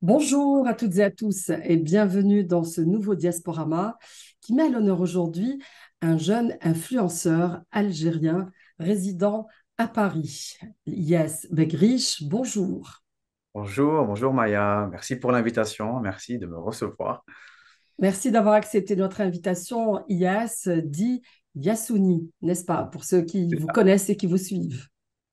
Bonjour à toutes et à tous et bienvenue dans ce nouveau Diasporama qui met à l'honneur aujourd'hui un jeune influenceur algérien résidant à Paris. Yes Begrich, bonjour. Bonjour, bonjour Maya. Merci pour l'invitation. Merci de me recevoir. Merci d'avoir accepté notre invitation. Yes dit Yassouni, n'est-ce pas, pour ceux qui C'est vous ça. connaissent et qui vous suivent.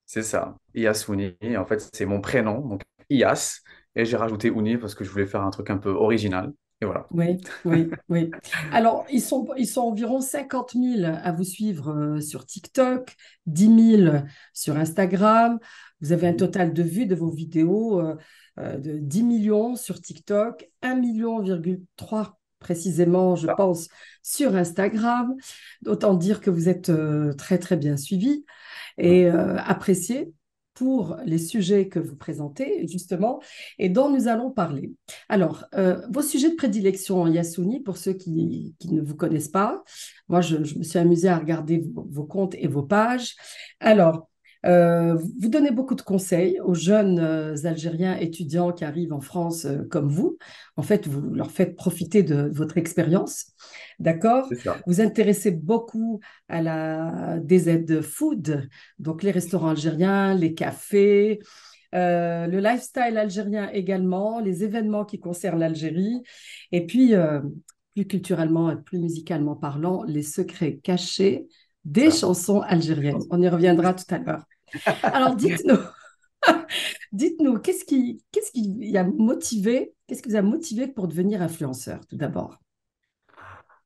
C'est ça. Iyas Ouni. En fait, c'est mon prénom, donc Iyas. Et j'ai rajouté Ouni parce que je voulais faire un truc un peu original. Et voilà. Oui, oui, oui. Alors, ils sont environ 50 000 à vous suivre sur TikTok, 10 000 sur Instagram. Vous avez un total de vues de vos vidéos de 10 millions sur TikTok, 1,3 million précisément, je Ça. pense, sur Instagram. Autant dire que vous êtes très, très bien suivi Ouais. et apprécié pour les sujets que vous présentez, justement, et dont nous allons parler. Alors, vos sujets de prédilection, Yassouni, pour ceux qui ne vous connaissent pas, moi, je me suis amusée à regarder vos comptes et vos pages. Alors, vous donnez beaucoup de conseils aux jeunes Algériens étudiants qui arrivent en France comme vous. En fait, vous leur faites profiter de votre expérience. D'accord? C'est ça. Vous intéressez beaucoup à la DZ Food, donc les restaurants algériens, les cafés, le lifestyle algérien également, les événements qui concernent l'Algérie, et puis plus culturellement et plus musicalement parlant, les secrets cachés des Ça. chansons algériennes. On y reviendra tout à l'heure. Alors dites-nous, dites-nous, qu'est-ce qui y a motivé, qu'est-ce qui vous a motivé pour devenir influenceur, tout d'abord?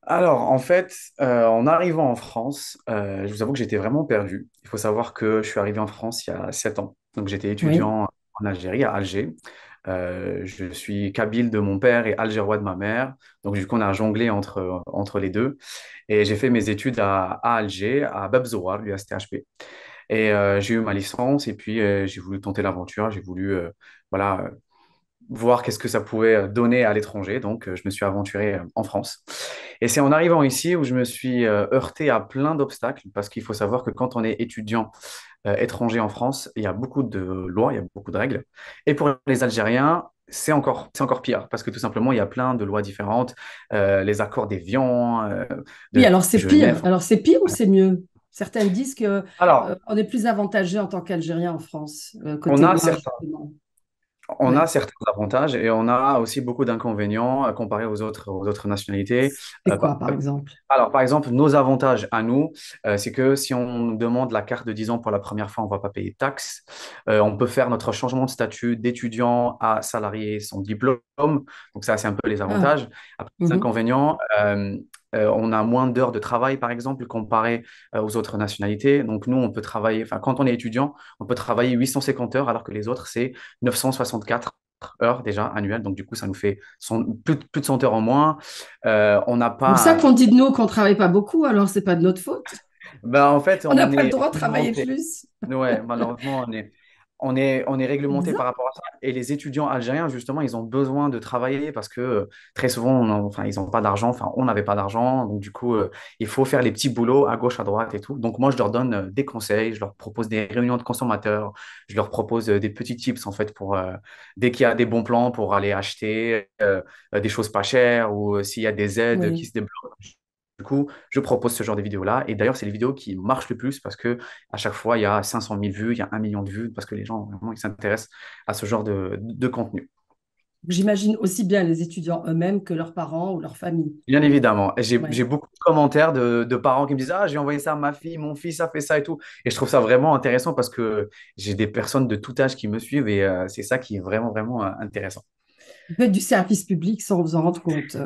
Alors, en fait, en arrivant en France, je vous avoue que j'étais vraiment perdu. Il faut savoir que je suis arrivé en France il y a 7 ans. Donc, j'étais Oui, étudiant en Algérie, à Alger. Je suis kabyle de mon père et algérois de ma mère. Donc, du coup, on a jonglé entre les deux. Et j'ai fait mes études à Alger, à Babzouar, l'USTHP. Et j'ai eu ma licence et puis j'ai voulu tenter l'aventure. J'ai voulu voilà, voir qu'est-ce que ça pouvait donner à l'étranger. Donc, je me suis aventuré en France. Et c'est en arrivant ici où je me suis heurté à plein d'obstacles parce qu'il faut savoir que quand on est étudiant étranger en France, il y a beaucoup de lois, il y a beaucoup de règles. Et pour les Algériens, c'est encore pire parce que tout simplement, il y a plein de lois différentes, les accords d'Évian, oui, de alors c'est pire. Genève. Alors c'est pire ou c'est mieux? Certains disent que Alors, on est plus avantagé en tant qu'Algérien en France, on côté a loi, certains justement. On a Ouais. certains avantages et on a aussi beaucoup d'inconvénients comparés aux autres nationalités. C'est Euh, par, quoi, par exemple? alors, par exemple, nos avantages à nous, c'est que si on nous demande la carte de 10 ans pour la première fois, on ne va pas payer de taxes. On peut faire notre changement de statut d'étudiant à salarié sans diplôme. Donc, ça, c'est un peu les Ah, avantages. Après, les mhm. inconvénients, on a moins d'heures de travail, par exemple, comparé aux autres nationalités. Donc, nous, on peut travailler, enfin, quand on est étudiant, on peut travailler 850 heures, alors que les autres, c'est 964 heures déjà annuelles. Donc, du coup, ça nous fait plus de 100 heures en moins. On n'a C'est pour ça pas. qu'on dit de nous qu'on ne travaille pas beaucoup, alors c'est pas de notre faute. Ben, en fait, On n'a on pas le est droit de travailler réglementé. plus. Ouais, malheureusement, on est C'est réglementé par bizarre. rapport à ça. Et les étudiants algériens, justement, ils ont besoin de travailler parce que très souvent, enfin, ils n'ont pas d'argent. Enfin, on n'avait pas d'argent. Donc, du coup, il faut faire les petits boulots à gauche, à droite et tout. Donc, moi, je leur donne des conseils. Je leur propose des réunions de consommateurs. Je leur propose des petits tips, en fait, pour dès qu'il y a des bons plans pour aller acheter des choses pas chères ou s'il y a des aides qui Oui. se débloquent. Du coup, je propose ce genre de vidéos-là. Et d'ailleurs, c'est les vidéos qui marchent le plus parce que à chaque fois, il y a 500 000 vues, il y a 1 million de vues parce que les gens, vraiment, ils s'intéressent à ce genre de contenu. J'imagine aussi bien les étudiants eux-mêmes que leurs parents ou leur famille. Bien évidemment. Et J'ai Ouais. beaucoup de commentaires de parents qui me disent: «Ah, j'ai envoyé ça à ma fille, mon fils a fait ça et tout.» Et je trouve ça vraiment intéressant parce que j'ai des personnes de tout âge qui me suivent et c'est ça qui est vraiment, vraiment intéressant. Vous faites du service public sans vous en rendre compte.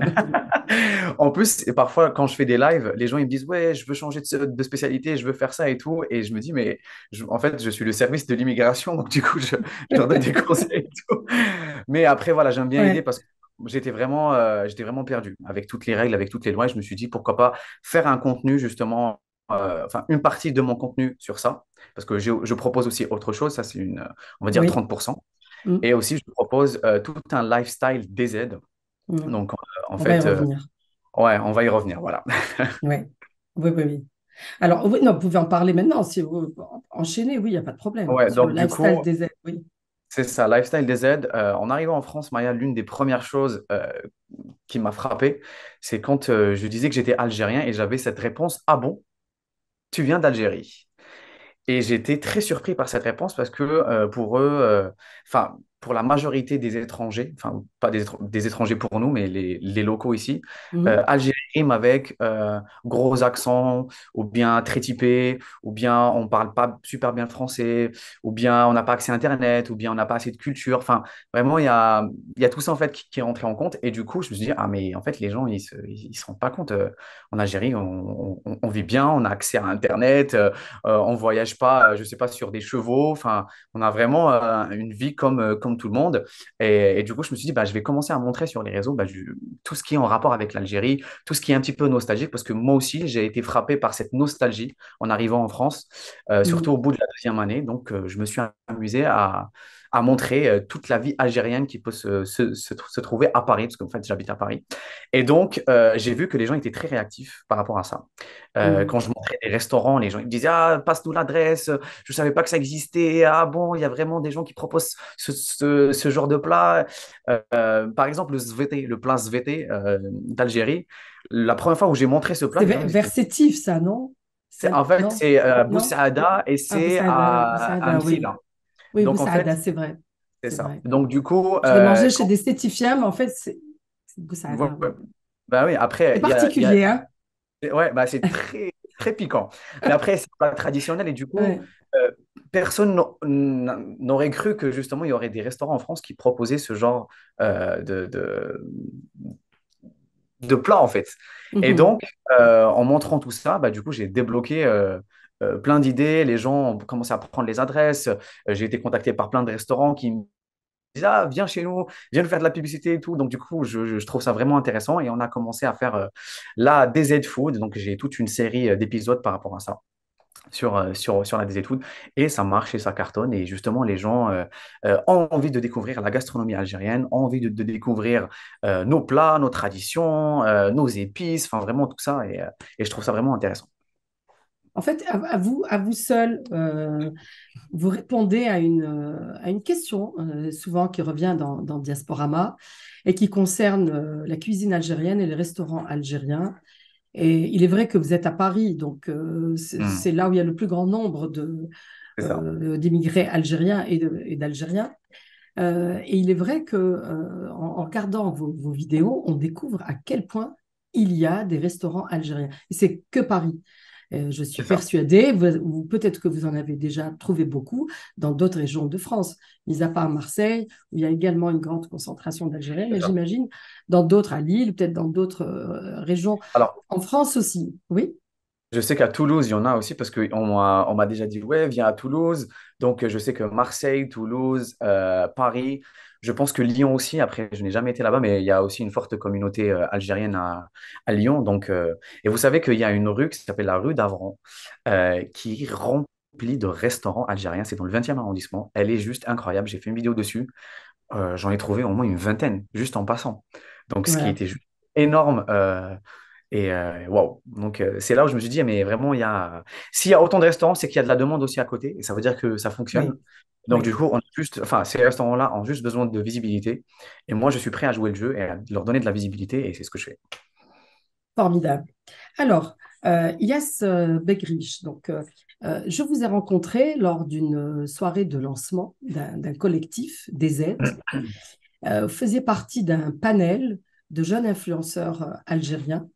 En plus, et parfois, quand je fais des lives, les gens ils me disent: «Ouais, je veux changer de spécialité, je veux faire ça et tout.» Et je me dis: «Mais en fait, je suis le service de l'immigration, donc du coup, je leur donne des conseils et tout.» Mais après, voilà, j'aime bien aider Ouais. parce que j'étais vraiment perdu avec toutes les règles, avec toutes les lois. Et je me suis dit: «Pourquoi pas faire un contenu, justement, enfin, une partie de mon contenu sur ça, parce que je propose aussi autre chose, ça, c'est on va dire Oui. 30%. Mm. Et aussi, je propose tout un lifestyle DZ. Mm. Donc, en On va y fait, revenir. ouais, on va y revenir, voilà. Oui. Oui, oui, oui. Alors, oui, non, vous pouvez en parler maintenant. Si vous enchaînez, oui, il n'y a pas de problème. Ouais, Sur le donc du lifestyle coup, des aides, oui. C'est ça, Lifestyle des aides. En arrivant en France, Maya, l'une des premières choses qui m'a frappé, c'est quand je disais que j'étais algérien et j'avais cette réponse, ah bon, tu viens d'Algérie. Et j'étais très surpris par cette réponse parce que pour eux, enfin, pour la majorité des étrangers, enfin, pas des étrangers pour nous, mais les locaux ici, Mhm. Algérie rime avec gros accent, ou bien très typé, ou bien on parle pas super bien le français, ou bien on n'a pas accès à Internet, ou bien on n'a pas assez de culture. Enfin, vraiment, il y a tout ça en fait qui est rentré en compte. Et du coup, je me suis dit, ah, mais en fait, les gens, ils se rendent pas compte. En Algérie, on vit bien, on a accès à Internet. On voyage pas, je sais pas, sur des chevaux. Enfin, on a vraiment une vie comme tout le monde. Et du coup, je me suis dit, bah, je vais commencer à montrer sur les réseaux tout ce qui est en rapport avec l'Algérie, tout ce qui est un petit peu nostalgique, parce que moi aussi, j'ai été frappé par cette nostalgie en arrivant en France, surtout Mhm. au bout de la deuxième année. Donc, je me suis amusé à montrer toute la vie algérienne qui peut se trouver à Paris, parce qu'en fait, j'habite à Paris. Et donc, j'ai vu que les gens étaient très réactifs par rapport à ça. Mhm. Quand je montrais des restaurants, les gens ils me disaient, ah, passe-nous l'adresse, je ne savais pas que ça existait. Ah bon, il y a vraiment des gens qui proposent ce genre de plat. Par exemple, le zvété, le plat zvété d'Algérie. La première fois où j'ai montré ce plat, C'est les gens ils étaient. versétif, ça, non? En fait, Non? c'est Non? Boussada et Ah, c'est Boussada, à Boussada, oui. Msila. Oui, Donc, en fait, Boussada, c'est vrai. c'est C'est ça. vrai. Donc, du coup, Je l'ai mangé chez des stétifiens, mais en fait, c'est ouais, Boussada, ouais. oui. Bah oui, C'est après, particulier, hein? ouais, bah c'est très, très piquant. Mais après, c'est pas traditionnel et du coup, Ouais. euh, personne n'aurait cru que justement, il y aurait des restaurants en France qui proposaient ce genre de plat, en fait. Et Mhm. donc, en montrant tout ça, bah, du coup, j'ai débloqué plein d'idées. Les gens ont commencé à prendre les adresses. J'ai été contacté par plein de restaurants qui me disent, ah, viens chez nous, viens nous faire de la publicité et tout. Donc, du coup, je trouve ça vraiment intéressant. Et on a commencé à faire la DZ Food. Donc, j'ai toute une série d'épisodes par rapport à ça sur la DZ Food. Et ça marche et ça cartonne. Et justement, les gens ont envie de découvrir la gastronomie algérienne, ont envie de découvrir nos plats, nos traditions, nos épices, enfin, vraiment tout ça. Et je trouve ça vraiment intéressant. En fait, à vous seul, vous répondez à une question souvent qui revient dans Diasporama et qui concerne la cuisine algérienne et les restaurants algériens. Et il est vrai que vous êtes à Paris, donc Hmm, c'est là où il y a le plus grand nombre c'est ça. d'immigrés algériens et d'Algériens. Et il est vrai que en regardant vos vidéos, on découvre à quel point il y a des restaurants algériens. Et c'est que Paris. Je suis C'est ça. persuadée, ou peut-être que vous en avez déjà trouvé beaucoup dans d'autres régions de France, mis à part Marseille, où il y a également une grande concentration d'Algériens, C'est mais ça. j'imagine dans d'autres, à Lille, peut-être dans d'autres régions, Alors, en France aussi. Oui, je sais qu'à Toulouse, il y en a aussi parce qu'on m'a déjà dit, ouais, viens à Toulouse. Donc, je sais que Marseille, Toulouse, Paris, je pense que Lyon aussi. Après, je n'ai jamais été là-bas, mais il y a aussi une forte communauté algérienne à Lyon. Donc, et vous savez qu'il y a une rue qui s'appelle la rue d'Avran, qui est remplie de restaurants algériens. C'est dans le 20e arrondissement. Elle est juste incroyable. J'ai fait une vidéo dessus. J'en ai trouvé au moins une vingtaine, juste en passant. Donc, ce qui voilà. était juste énorme. Et waouh! Donc, c'est là où je me suis dit, mais vraiment, s'il y a autant de restaurants, c'est qu'il y a de la demande aussi à côté. Et ça veut dire que ça fonctionne. Oui, Donc, oui. du coup, enfin, ces restaurants-là ont juste besoin de visibilité. Et moi, je suis prêt à jouer le jeu et à leur donner de la visibilité. Et c'est ce que je fais. Formidable. Alors, Yass Begrich, donc, je vous ai rencontré lors d'une soirée de lancement d'un collectif, des aides. Vous faisiez partie d'un panel de jeunes influenceurs algériens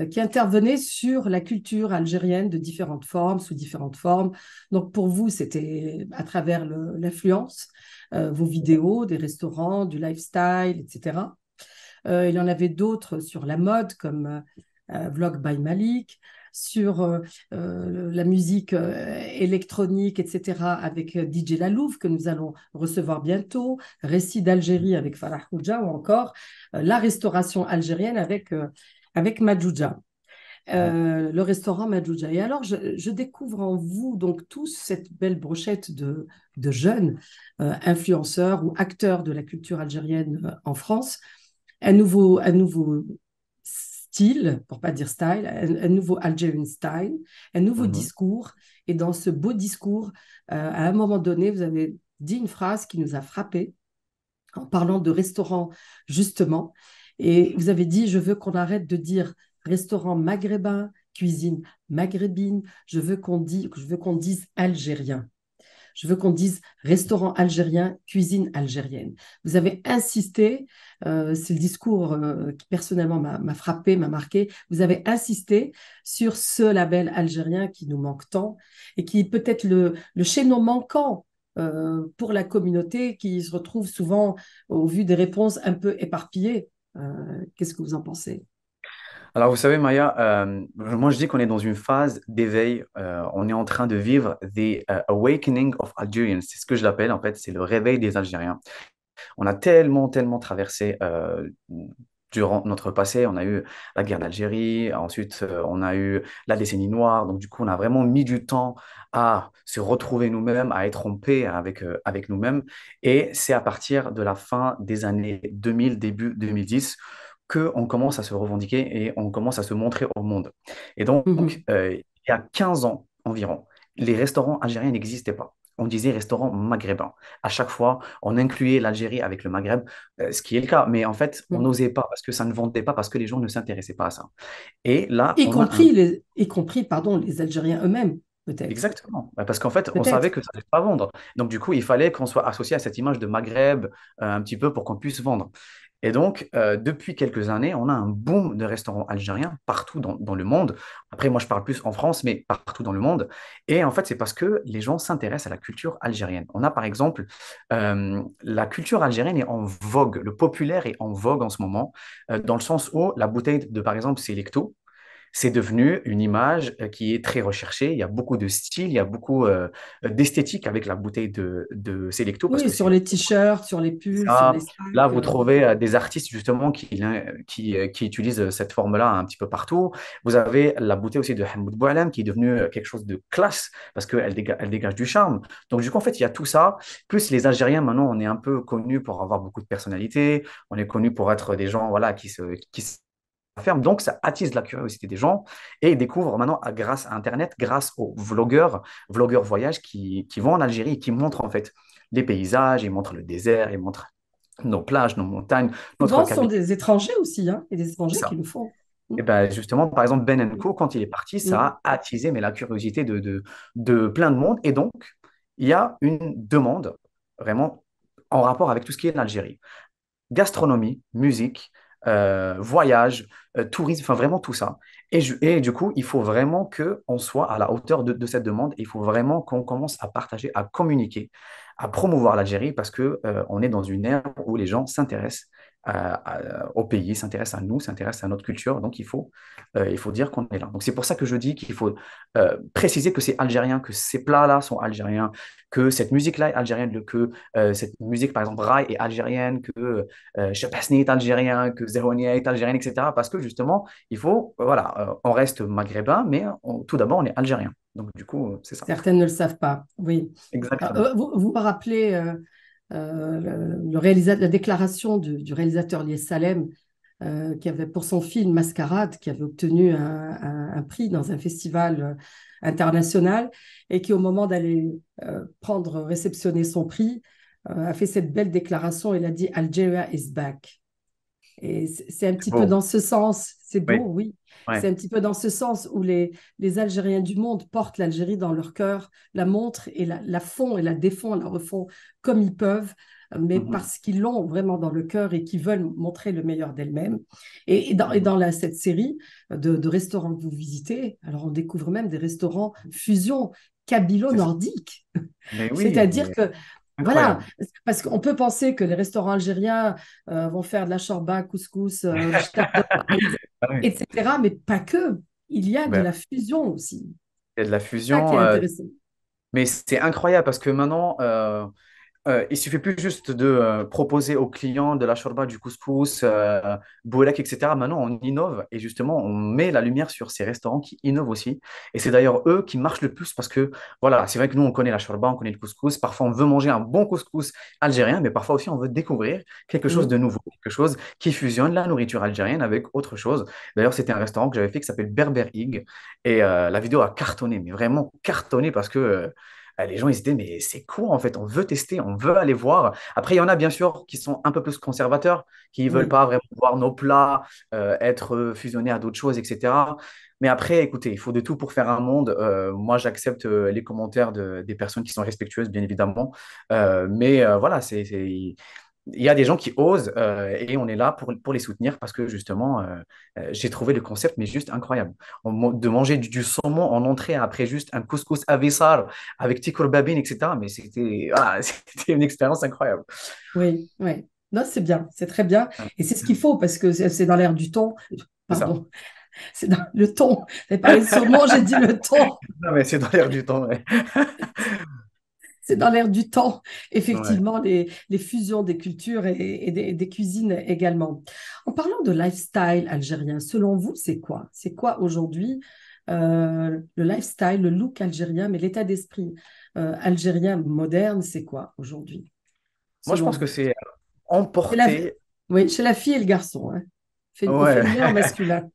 qui intervenaient sur la culture algérienne de différentes formes, sous différentes formes. Donc, pour vous, c'était à travers l'influence, vos vidéos, des restaurants, du lifestyle, etc. Il y en avait d'autres sur la mode, comme Vlog by Malik, sur la musique électronique, etc., avec DJ Lalouf, que nous allons recevoir bientôt, Récit d'Algérie avec Farah Houdja, ou encore la restauration algérienne avec Madjouja. Le restaurant Madjouja. Et alors, je découvre en vous donc tous cette belle brochette de jeunes influenceurs ou acteurs de la culture algérienne en France, un nouveau style, pour pas dire style, un nouveau Algerian style, un nouveau Mhm. discours. Et dans ce beau discours, à un moment donné, vous avez dit une phrase qui nous a frappé en parlant de restaurant, justement. Et vous avez dit, je veux qu'on arrête de dire restaurant maghrébin, cuisine maghrébine, je veux qu'on dise algérien. Je veux qu'on dise restaurant algérien, cuisine algérienne. Vous avez insisté, c'est le discours qui personnellement m'a frappé, m'a marqué. Vous avez insisté sur ce label algérien qui nous manque tant et qui est peut-être le chaînon manquant pour la communauté qui se retrouve souvent au vu des réponses un peu éparpillées. Qu'est-ce que vous en pensez? Alors, vous savez, Maya, moi je dis qu'on est dans une phase d'éveil. On est en train de vivre the awakening of Algerians. C'est ce que je l'appelle, en fait, c'est le réveil des Algériens. On a tellement, tellement traversé durant notre passé. On a eu la guerre d'Algérie, ensuite on a eu la décennie noire. Donc, du coup, on a vraiment mis du temps à se retrouver nous-mêmes, à être en paix avec nous-mêmes. Et c'est à partir de la fin des années 2000, début 2010, qu'on commence à se revendiquer et on commence à se montrer au monde. Et donc, Mhm. il y a 15 ans environ, les restaurants algériens n'existaient pas. On disait restaurant maghrébin. À chaque fois, on incluait l'Algérie avec le Maghreb, ce qui est le cas. Mais en fait, on Mhm. n'osait pas parce que ça ne vendait pas, parce que les gens ne s'intéressaient pas à ça. Et là, on a un... Y compris, pardon, les Algériens eux-mêmes, peut-être. Exactement. Bah, parce qu'en fait, on savait Peut-être. que ça n'allait pas vendre. Donc, du coup, il fallait qu'on soit associé à cette image de Maghreb un petit peu pour qu'on puisse vendre. Et donc, depuis quelques années, on a un boom de restaurants algériens partout dans le monde. Après, moi, je parle plus en France, mais partout dans le monde. Et en fait, c'est parce que les gens s'intéressent à la culture algérienne. On a, par exemple, la culture algérienne est en vogue. Le populaire est en vogue en ce moment, dans le sens où la bouteille de, par exemple, Selecto, c'est devenu une image qui est très recherchée. Il y a beaucoup de style, il y a beaucoup d'esthétique avec la bouteille de Selecto parce Oui, que sur c'est les t-shirts, sur les pulls, sur les ça. Là, sacs. vous trouvez des artistes justement qui utilisent cette forme-là un petit peu partout. Vous avez la bouteille aussi de Hamoud Boualem qui est devenue quelque chose de classe parce elle dégage du charme. Donc, du coup, en fait, il y a tout ça. Plus les Algériens, maintenant, on est un peu connus pour avoir beaucoup de personnalité. On est connus pour être des gens voilà, qui se ferme. Donc, ça attise la curiosité des gens et ils découvrent maintenant, grâce à Internet, grâce aux vlogueurs voyage qui vont en Algérie et qui montrent en fait les paysages, ils montrent le désert, ils montrent nos plages, nos montagnes, notre Souvent, ce sont capitale. des étrangers aussi, hein, et des étrangers qui le font. Mm, Et ben justement, par exemple, Ben mm, Co, quand il est parti, mm. ça a attisé mais la curiosité de plein de monde. Et donc, il y a une demande vraiment en rapport avec tout ce qui est l'Algérie. Gastronomie, musique, voyage, tourisme, enfin vraiment tout ça. Et du coup, il faut vraiment qu'on soit à la hauteur de cette demande. Il faut vraiment qu'on commence à partager, à communiquer, à promouvoir l'Algérie parce que, on est dans une ère où les gens s'intéressent au pays, s'intéressent à nous, s'intéressent à notre culture. Donc, il faut dire qu'on est là. Donc, c'est pour ça que je dis qu'il faut préciser que c'est algérien, que ces plats-là sont algériens, que cette musique-là est algérienne, que cette musique, par exemple, Rai est algérienne, que Chebasni est algérien, que Zerwania est algérienne, etc. Parce que justement, voilà, on reste maghrébin, mais tout d'abord, on est algérien. Donc, du coup, c'est ça. Certaines ne le savent pas, oui. Exactement. Vous me rappelez la déclaration du réalisateur Lies Salem, qui avait pour son film Mascarade, qui avait obtenu un prix dans un festival international et qui, au moment d'aller réceptionner son prix, a fait cette belle déclaration. Il a dit Algeria is back. Et c'est un C'est petit peu beau. dans ce sens, c'est Oui, beau, oui, c'est ouais. un petit peu dans ce sens où les Algériens du monde portent l'Algérie dans leur cœur, la montrent et la font et la défont, la refont comme ils peuvent, mais Mhm, parce qu'ils l'ont vraiment dans le cœur et qu'ils veulent montrer le meilleur d'elles-mêmes. Et mhm. dans cette série de restaurants que vous visitez, alors on découvre même des restaurants fusion C'est ça. kabylo-nordique. Mais oui, C'est-à-dire mais que voilà, incroyable. parce qu'on peut penser que les restaurants algériens vont faire de la chorba, couscous, Ah oui. etc. Mais pas que. Il y a de Ben, la fusion aussi. il y a de la C'est ça qui est fusion, intéressant. mais c'est incroyable parce que maintenant, il suffit plus juste de proposer aux clients de la shorba, du couscous, boulek, etc. Maintenant, on innove et justement, on met la lumière sur ces restaurants qui innovent aussi. Et c'est d'ailleurs eux qui marchent le plus parce que, voilà, c'est vrai que nous, on connaît la shorba, on connaît le couscous. Parfois, on veut manger un bon couscous algérien, mais parfois aussi, on veut découvrir quelque chose de Mm. nouveau, quelque chose qui fusionne la nourriture algérienne avec autre chose. D'ailleurs, c'était un restaurant que j'avais fait qui s'appelle Berber Ig et la vidéo a cartonné, mais vraiment cartonné parce que les gens, ils se disaient, mais c'est quoi en fait? On veut tester, on veut aller voir. Après, il y en a bien sûr qui sont un peu plus conservateurs, qui ne veulent Oui, pas vraiment voir nos plats être fusionnés à d'autres choses, etc. Mais après, écoutez, il faut de tout pour faire un monde. Moi, j'accepte les commentaires des personnes qui sont respectueuses, bien évidemment. Mais voilà, il y a des gens qui osent et on est là pour les soutenir parce que justement, j'ai trouvé le concept mais juste incroyable. De manger du saumon en entrée après juste un couscous avessar avec tikur babine, etc. Mais c'était c'était une expérience incroyable. oui, oui. Non, c'est bien, c'est très bien. Ouais, Et c'est ce qu'il faut parce que c'est dans l'air du temps. c'est ça. Pardon, c'est dans le ton. Vous avez parlé de saumon, j'ai dit le ton. Non, mais c'est dans l'air du temps. Ouais. C'est dans l'air du temps, Ouais. effectivement, les fusions des cultures et des cuisines également. En parlant de lifestyle algérien, selon vous, c'est quoi? C'est quoi aujourd'hui le lifestyle, le look algérien, mais l'état d'esprit algérien moderne, c'est quoi aujourd'hui, Moi, je selon pense vous? que c'est Chez la, emporter. oui, chez la fille et le garçon, hein. Au Ouais. féminin, au masculin.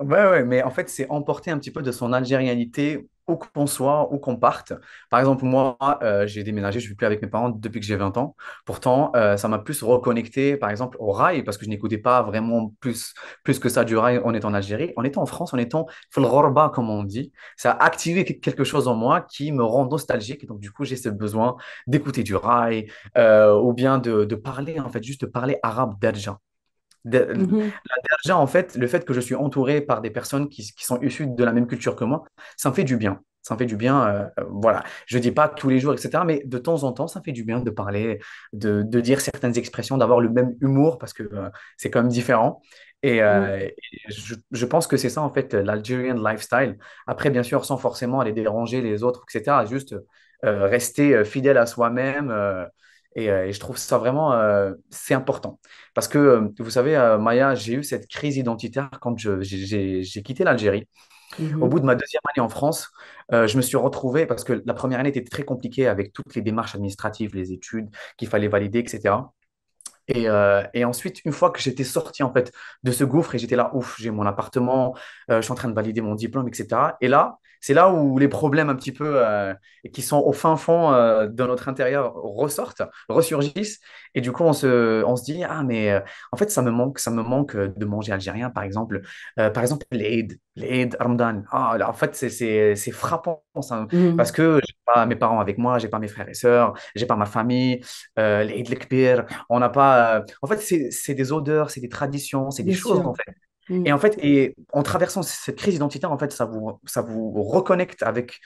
Ouais, ouais, mais en fait, c'est emporter un petit peu de son algérianité où qu'on soit, où qu'on parte. Par exemple, moi, j'ai déménagé, je ne vis plus avec mes parents depuis que j'ai 20 ans. Pourtant, ça m'a plus reconnecté, par exemple, au rail, parce que je n'écoutais pas vraiment plus que ça du rail en étant en Algérie. En étant en France, en étant fil ghorba, comme on dit, ça a activé quelque chose en moi qui me rend nostalgique. Et donc, du coup, j'ai ce besoin d'écouter du rail ou bien de parler, en fait, juste de parler arabe d'Alger. Mhm, La Derja, en fait, le fait que je suis entouré par des personnes qui sont issues de la même culture que moi, ça me fait du bien. Ça me fait du bien, voilà. Je dis pas tous les jours, etc., mais de temps en temps, ça fait du bien de parler, de dire certaines expressions, d'avoir le même humour, parce que c'est quand même différent. mhm, Et je pense que c'est ça, en fait, l'Algerian lifestyle. Après, bien sûr, sans forcément aller déranger les autres, etc., juste rester fidèle à soi-même. Et je trouve ça vraiment, c'est important. Parce que, vous savez, Maya, j'ai eu cette crise identitaire quand j'ai quitté l'Algérie. Au bout mhm. de ma deuxième année en France, je me suis retrouvé, parce que la première année était très compliquée avec toutes les démarches administratives, les études qu'il fallait valider, etc. Et ensuite, une fois que j'étais sorti en fait de ce gouffre et j'étais là, ouf, j'ai mon appartement, je suis en train de valider mon diplôme, etc. Et là, c'est là où les problèmes un petit peu qui sont au fin fond de notre intérieur ressortent, ressurgissent. Et du coup, on se dit, ah, mais en fait, ça me manque de manger algérien, par exemple. Par exemple, l'Eid, Ramadan. Ah, là, en fait, c'est frappant, ça, parce Mhm. que j'ai pas mes parents avec moi, j'ai pas mes frères et sœurs, j'ai pas ma famille, l'Eid l'Ekbir. On n'a pas. En fait, c'est des odeurs, c'est des traditions, c'est des Bien choses, en sûr. fait. Et Mhm. en fait, et en traversant cette crise identitaire, en fait, ça vous reconnecte avec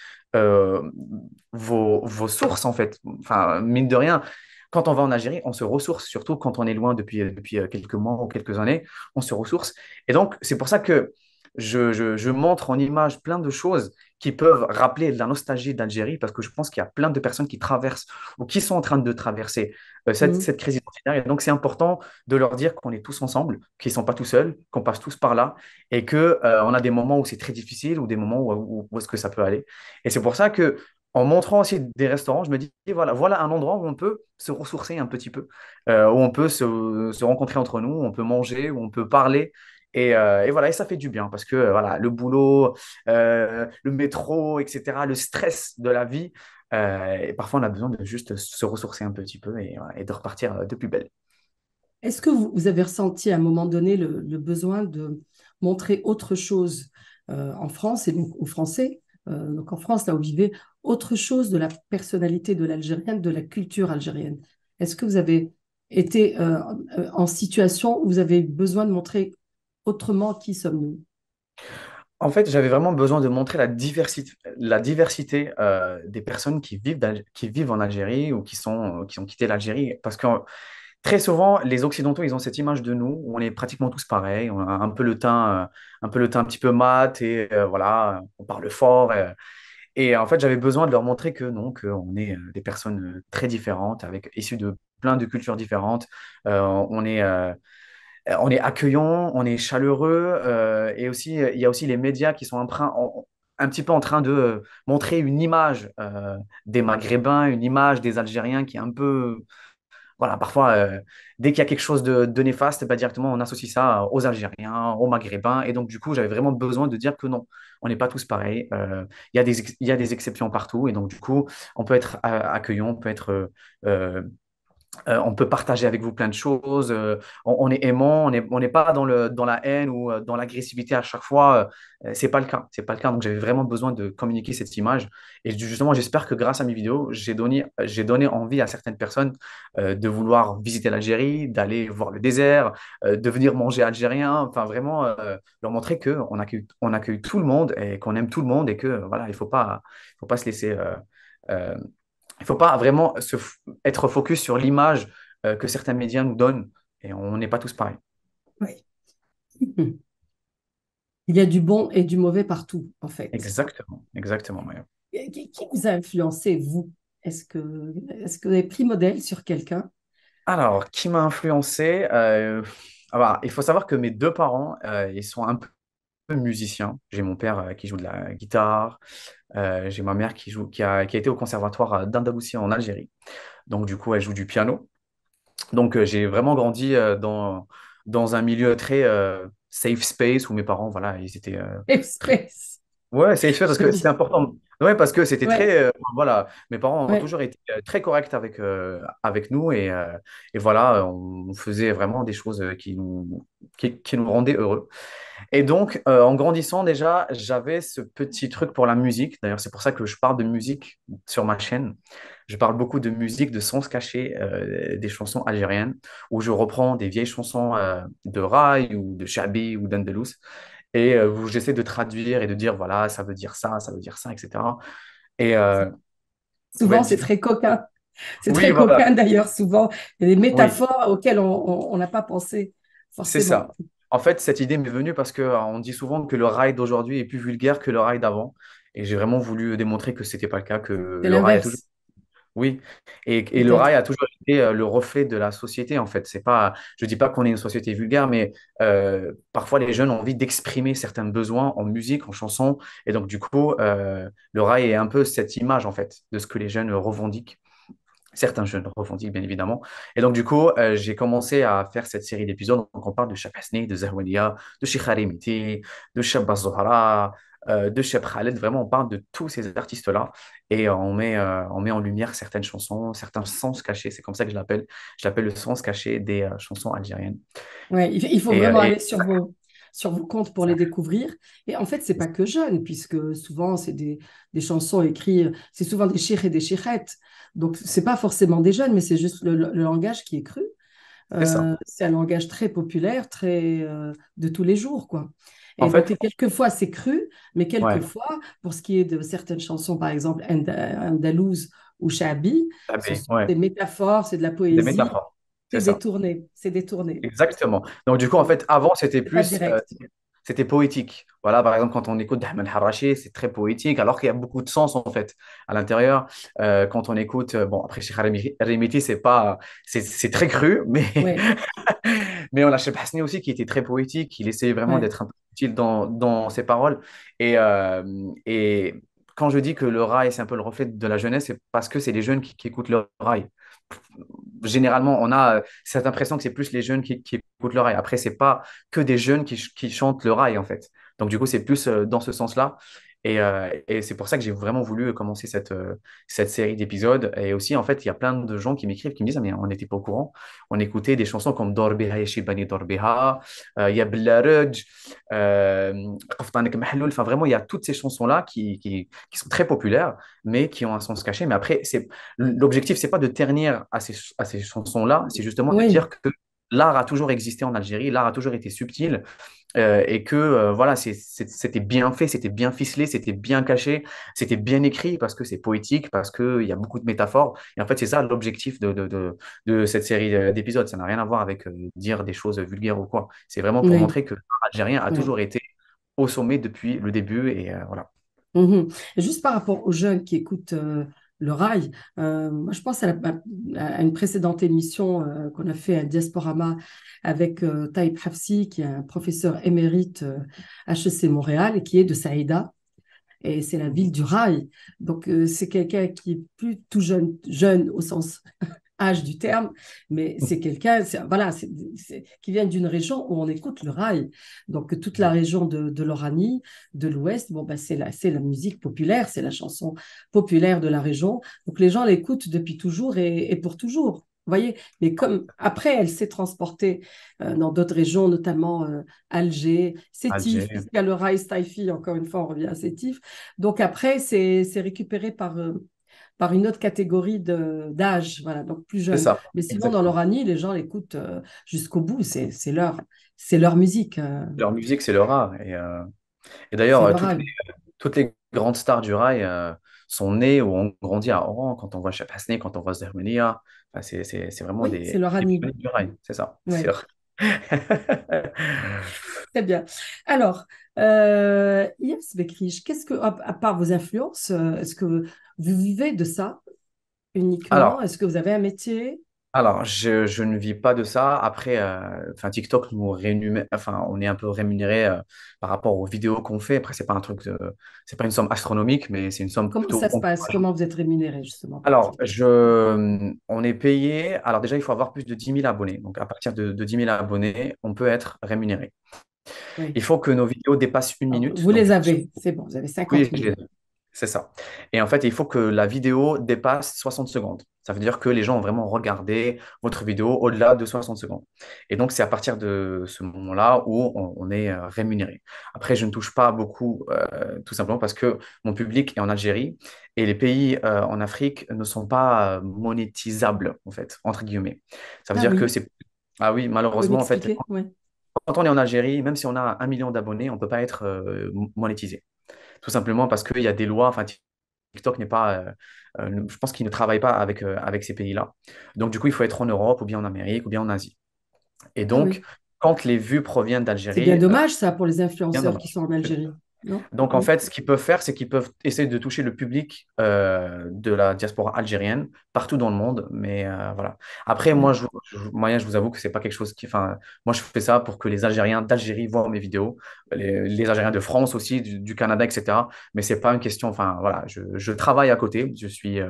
vos sources, en fait. Enfin, mine de rien, quand on va en Algérie, on se ressource, surtout quand on est loin depuis quelques mois ou quelques années, on se ressource. Et donc, c'est pour ça que je montre en image plein de choses qui peuvent rappeler de la nostalgie d'Algérie, parce que je pense qu'il y a plein de personnes qui traversent ou qui sont en train de traverser Mhm. cette crise identitaire. Et donc, c'est important de leur dire qu'on est tous ensemble, qu'ils ne sont pas tout seuls, qu'on passe tous par là et que, on a des moments où c'est très difficile ou des moments où est-ce que ça peut aller. Et c'est pour ça que, en montrant aussi des restaurants, je me dis, voilà un endroit où on peut se ressourcer un petit peu, où on peut se rencontrer entre nous, où on peut manger, où on peut parler. Et voilà, et ça fait du bien parce que voilà, le boulot, le métro, etc., le stress de la vie, et parfois on a besoin de juste se ressourcer un petit peu et de repartir de plus belle. Est-ce que vous avez ressenti à un moment donné le besoin de montrer autre chose en France et donc aux Français, donc en France, là où vous vivez, autre chose de la personnalité de l'Algérienne, de la culture algérienne? Est-ce que vous avez été en situation où vous avez besoin de montrer autrement qui sommes-nous? En fait, j'avais vraiment besoin de montrer la diversité des personnes qui vivent en Algérie ou qui ont quitté l'Algérie. Parce que très souvent, les Occidentaux, ils ont cette image de nous où on est pratiquement tous pareils. On a un peu le teint un petit peu mat et voilà, on parle fort. Et en fait, j'avais besoin de leur montrer que non, qu'on est des personnes très différentes, issues de plein de cultures différentes. On est accueillant, on est chaleureux. Et aussi, il y a aussi les médias qui sont un petit peu en train de montrer une image des Maghrébins, une image des Algériens qui est voilà, parfois, dès qu'il y a quelque chose de néfaste, bah, directement, on associe ça aux Algériens, aux Maghrébins. Et donc, du coup, j'avais vraiment besoin de dire que non, on n'est pas tous pareils. Il y a des exceptions partout. Et donc, du coup, on peut être accueillant, on peut être euh, on peut partager avec vous plein de choses. On est aimant, on n'est pas dans la haine ou dans l'agressivité à chaque fois. C'est pas le cas. C'est pas le cas. Donc, j'avais vraiment besoin de communiquer cette image. Et justement, j'espère que grâce à mes vidéos, j'ai donné envie à certaines personnes de vouloir visiter l'Algérie, d'aller voir le désert, de venir manger algérien. Enfin, vraiment, leur montrer on accueille tout le monde et qu'on aime tout le monde et que, voilà, faut pas se laisser. Euh, il ne faut pas vraiment être focus sur l'image que certains médias nous donnent et on n'est pas tous pareils. Oui. Il y a du bon et du mauvais partout, en fait. Exactement, exactement, Maya. Qui vous a influencé, vous? Est-ce que vous avez pris modèle sur quelqu'un? Alors, qui m'a influencé alors, il faut savoir que mes deux parents, ils sont un peu musiciens. J'ai mon père qui joue de la guitare, j'ai ma mère qui a été au conservatoire d'Andalousie en Algérie. Donc, du coup, elle joue du piano. Donc, j'ai vraiment grandi dans un milieu très safe space où mes parents, voilà, ils étaient Express. ouais, c'est fait parce que c'est important. Ouais, parce que c'était Ouais, très. Voilà, mes parents ont ouais. toujours été très corrects avec nous et voilà, on faisait vraiment des choses qui nous rendaient heureux. Et donc, en grandissant déjà, j'avais ce petit truc pour la musique. D'ailleurs, c'est pour ça que je parle de musique sur ma chaîne. Je parle beaucoup de musique, de sons cachés, des chansons algériennes, où je reprends des vieilles chansons de Rai ou de Chabi ou d'Andalous et où j'essaie de traduire et de dire, voilà, ça veut dire ça, etc. Et ouais, Souvent, c'est dites-moi. très coquin. C'est Oui, très voilà, coquin d'ailleurs, souvent. Il y a des oui, métaphores auxquelles on n'a pas pensé, c'est forcément. ça. En fait, cette idée m'est venue parce que on dit souvent que le rail d'aujourd'hui est plus vulgaire que le rail d'avant. Et j'ai vraiment voulu démontrer que c'était pas le cas, que C'est le rail a toujours. l'inverse, Oui, et le rail peut-être. a toujours été le reflet de la société, en fait. C'est pas, je dis pas qu'on est une société vulgaire, mais parfois les jeunes ont envie d'exprimer certains besoins en musique, en chanson. Et donc, du coup, le rail est un peu cette image, en fait, de ce que les jeunes revendiquent. Certains jeunes revendiquent, bien évidemment. Et donc, du coup, j'ai commencé à faire cette série d'épisodes. Donc, on parle de Cheb Hasni, de Zahouania, de Cheikh Harimiti, de Cheb Zohra, de Cheb Khaled. Vraiment, on parle de tous ces artistes-là et on met en lumière certaines chansons, certains sens cachés. C'est comme ça que je l'appelle. Je l'appelle le sens caché des chansons algériennes. Ouais, il faut Et, vraiment et aller sur vos comptes pour les découvrir. Et en fait, c'est pas que jeune, puisque souvent, c'est des chansons écrites, c'est souvent des chirs et des chirettes. Donc, c'est pas forcément des jeunes, mais c'est juste le langage qui est cru. c'est ça. C'est un langage très populaire, très de tous les jours, quoi. En Et donc, fait, et quelquefois, c'est cru, mais ouais. quelquefois, pour ce qui est de certaines chansons, par exemple, Andalouse ou Chabi, Ah ce ben, sont ouais. des métaphores, c'est de la Des poésie, métaphores. C'est c'est ça. détourné, c'est détourné. Exactement. Donc, du coup, en Donc, fait, avant, c'était c'est pas plus, direct. c'était poétique. Voilà, par exemple, quand on écoute Ahmed Harraché, c'est très poétique, alors qu'il y a beaucoup de sens, en fait, à l'intérieur. Quand on écoute, bon, après, Cheikh Harimiti, c'est pas, c'est très cru, mais, Oui, mais on a Cheb Hasni aussi qui était très poétique. Il essayait vraiment ouais. d'être un peu utile dans ses paroles. Et quand je dis que le rail, c'est un peu le reflet de la jeunesse, c'est parce que c'est les jeunes qui écoutent le rail. Généralement, on a cette impression que c'est plus les jeunes qui écoutent le rail. Après, c'est pas que des jeunes qui chantent le rail, en fait. Donc, du coup, c'est plus dans ce sens-là. Et c'est pour ça que j'ai vraiment voulu commencer cette série d'épisodes. Et aussi, en fait, il y a plein de gens qui m'écrivent, qui me disent, ah, mais on n'était pas au courant. On écoutait des chansons comme Dorbiha Yeshibani Dorbiha, il y a Bellaruj, Qaftanek Mahloul. Enfin, vraiment, il y a toutes ces chansons-là qui sont très populaires, mais qui ont un sens caché. Mais après, l'objectif, c'est pas de ternir à ces chansons-là, c'est justement de Oui, dire que l'art a toujours existé en Algérie, l'art a toujours été subtil et que voilà, c'était bien fait, c'était bien ficelé, c'était bien caché, c'était bien écrit parce que c'est poétique, parce qu'il y a beaucoup de métaphores. Et en fait, c'est ça l'objectif de cette série d'épisodes. Ça n'a rien à voir avec dire des choses vulgaires ou quoi. C'est vraiment pour oui, montrer que l'art algérien a oui. toujours été au sommet depuis le début et voilà. Mhm. Et juste par rapport aux jeunes qui écoutent le rail, moi je pense à une précédente émission qu'on a fait à Diasporama avec Taïb Hafsi, qui est un professeur émérite HEC Montréal et qui est de Saïda. Et c'est la ville du rail. Donc c'est quelqu'un qui est plus tout jeune, jeune au sens âge du terme, mais c'est quelqu'un, voilà, qui vient d'une région où on écoute le rail. Donc, toute la région de l'Oranie, de l'Ouest, bon, ben, c'est la musique populaire, c'est la chanson populaire de la région. Donc, les gens l'écoutent depuis toujours et pour toujours. Vous voyez, mais comme après, elle s'est transportée dans d'autres régions, notamment Alger, Sétif, Alger. puisqu'il y a le rail Staifi, encore une fois, on revient à Sétif. Donc après, c'est récupéré par une autre catégorie d'âge, voilà, donc plus C'est jeune. ça, Mais sinon, dans exactement. l'Oranie, les gens l'écoutent jusqu'au bout, c'est leur musique, Leur musique, c'est leur art. Et d'ailleurs, c'est leur âge. toutes les grandes stars du rail sont nées ou ont grandi à Oran. Quand on voit Chef Hasni, quand on voit Zermenia, enfin, c'est vraiment Oui, c'est leur des Annie. pionniers du rail. C'est ça. C'est Ouais, leur- très bien. Alors, Yes Bekriche, à part vos influences, est-ce que vous vivez de ça uniquement? Alors, Est-ce que vous avez un métier? je ne vis pas de ça. Après, enfin, TikTok nous rémunère, enfin, on est un peu rémunéré par rapport aux vidéos qu'on fait. Après, c'est pas une somme astronomique, mais c'est une somme Comment plutôt ça se passe? encourageante. Comment vous êtes rémunéré justement par Alors, TikTok? on est payé. Alors déjà, il faut avoir plus de 10 000 abonnés. Donc, à partir de 10 000 abonnés, on peut être rémunéré. Oui. Il faut que nos vidéos dépassent une Alors, minute. vous Donc, les avez, c'est bon, vous avez oui, 50 000. c'est ça. Et en fait, il faut que la vidéo dépasse 60 secondes. Ça veut dire que les gens ont vraiment regardé votre vidéo au-delà de 60 secondes. Et donc, c'est à partir de ce moment-là où on est rémunéré. Après, je ne touche pas beaucoup, tout simplement parce que mon public est en Algérie et les pays en Afrique ne sont pas monétisables, en fait, entre guillemets. Ça veut Ah dire que oui, c'est... Ah oui, vous pouvez malheureusement, en fait, m'expliquer? Oui. quand on est en Algérie, même si on a 1 million d'abonnés, on ne peut pas être monétisé. Tout simplement parce qu'il y a des lois, enfin, TikTok n'est pas, je pense qu'il ne travaille pas avec ces pays-là. Donc, du coup, il faut être en Europe ou bien en Amérique ou bien en Asie. Et Ah donc, oui. quand les vues proviennent C'est bien d'Algérie, dommage ça pour les bien influenceurs qui sont dommage. en Algérie, non? Donc, en Oui. fait, ce qu'ils peuvent faire, c'est qu'ils peuvent essayer de toucher le public de la diaspora algérienne partout dans le monde. Mais voilà. Après, moi, Oui. je vous avoue que c'est pas quelque chose qui. Enfin, moi, je fais ça pour que les Algériens d'Algérie voient mes vidéos, les Algériens de France aussi, du Canada, etc. Mais c'est pas une question. Enfin, voilà, je travaille à côté. Je suis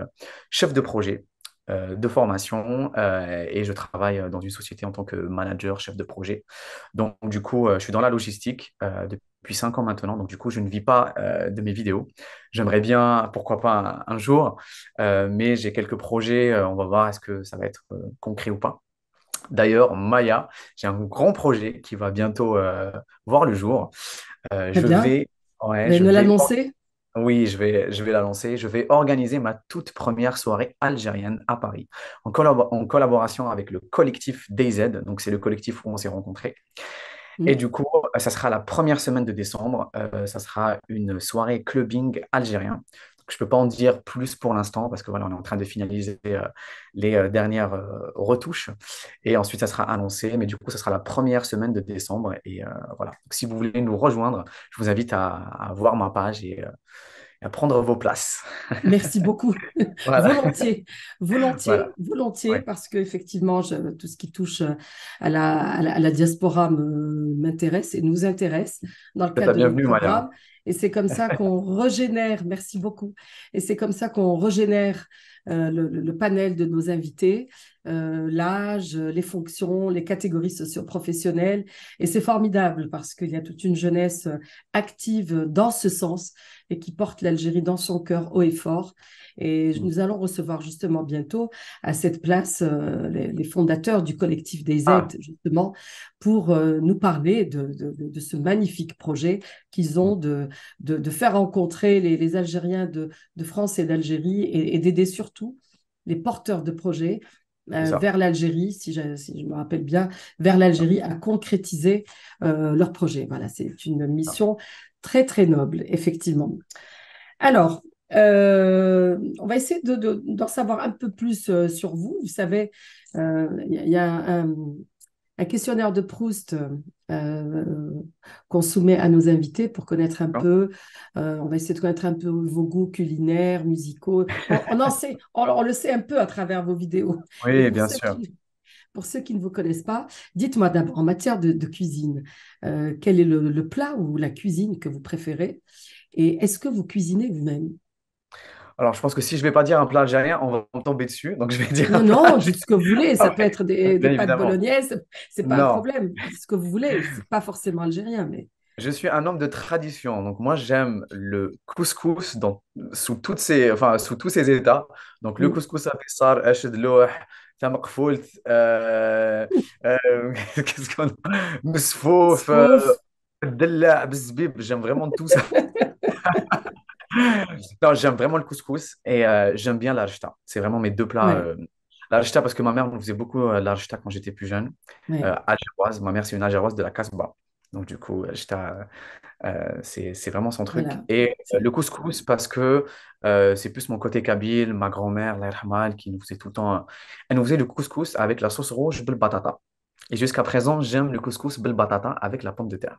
chef de projet. De formation et je travaille dans une société en tant que manager, chef de projet. Donc, du coup, je suis dans la logistique depuis 5 ans maintenant. Donc, du coup, je ne vis pas de mes vidéos. J'aimerais bien, pourquoi pas un jour, mais j'ai quelques projets. On va voir est-ce que ça va être concret ou pas. D'ailleurs, Maya, j'ai un grand projet qui va bientôt voir le jour. Très Je bien. vais, Vous ouais, allez je me vais, l'annoncer? oui, je vais la lancer. Je vais organiser ma toute première soirée algérienne à Paris, en collaboration avec le collectif DayZ. Donc, c'est le collectif où on s'est rencontrés. Et Hmm. du coup, ça sera la première semaine de décembre. Ça sera une soirée clubbing algérien. Donc, je ne peux pas en dire plus pour l'instant parce que voilà, on est en train de finaliser les dernières retouches. Et ensuite, ça sera annoncé. Mais du coup, ça sera la première semaine de décembre. Et voilà. Donc, si vous voulez nous rejoindre, je vous invite à voir ma page et à prendre vos places. Merci beaucoup. Voilà. Volontiers, volontiers, Voilà. volontiers, Ouais. parce qu'effectivement, tout ce qui touche à la diaspora m'intéresse et nous intéresse dans le C'est cadre ta de nos bienvenue, Maya. programmes. Et c'est comme ça qu'on régénère, merci beaucoup, et c'est comme ça qu'on régénère le panel de nos invités, l'âge, les fonctions, les catégories socio-professionnelles. Et c'est formidable parce qu'il y a toute une jeunesse active dans ce sens et qui porte l'Algérie dans son cœur haut et fort. Et nous allons recevoir justement bientôt à cette place les fondateurs du collectif des Ah, aides, justement, pour nous parler de ce magnifique projet qu'ils ont de faire rencontrer les Algériens de France et d'Algérie et d'aider surtout les porteurs de projets c'est ça. vers l'Algérie, si je me rappelle bien, vers l'Algérie à concrétiser leur projet. Voilà, c'est une mission très, très noble, effectivement. Alors, on va essayer d'en savoir un peu plus sur vous. Vous savez, il y a un questionnaire de Proust qu'on soumet à nos invités pour connaître un D'accord. peu, on va essayer de connaître un peu vos goûts culinaires, musicaux. On le sait un peu à travers vos vidéos. Mais Oui, bien sûr. pour ceux qui ne vous connaissent pas, dites-moi d'abord, en matière de cuisine, quel est le plat ou la cuisine que vous préférez? Et est-ce que vous cuisinez vous-même? Alors, je pense que si je vais pas dire un plat algérien, on va me tomber dessus. Donc, je vais dire un Non, plat non, dites ce que vous voulez. algérien. Ça peut Ouais, être des bien pâtes évidemment. bolognaises. C'est pas un Non, problème. Dites ce que vous voulez. C'est pas forcément algérien, mais je suis un homme de tradition. Donc, moi, j'aime le couscous sous tous ses états. Donc, le mm. couscous à pissar, ash de louh, tamaqfoult, qu'est-ce qu'on a? Mesfouf, sauf. della, bzbib. J'aime vraiment tout ça. Non, j'aime vraiment le couscous et j'aime bien l'archta. C'est vraiment mes deux plats. Ouais, L'archta, parce que ma mère me faisait beaucoup l'archta quand j'étais plus jeune. ouais, Algéroise. Ma mère, c'est une algéroise de la Casbah. Donc, du coup, l'archta, c'est vraiment son truc. voilà. Et le couscous, parce que c'est plus mon côté kabyle, ma grand-mère, Allah yarhamha, qui nous faisait tout le temps. Elle nous faisait le couscous avec la sauce rouge bel batata. Et jusqu'à présent, j'aime le couscous bel batata avec la pomme de terre.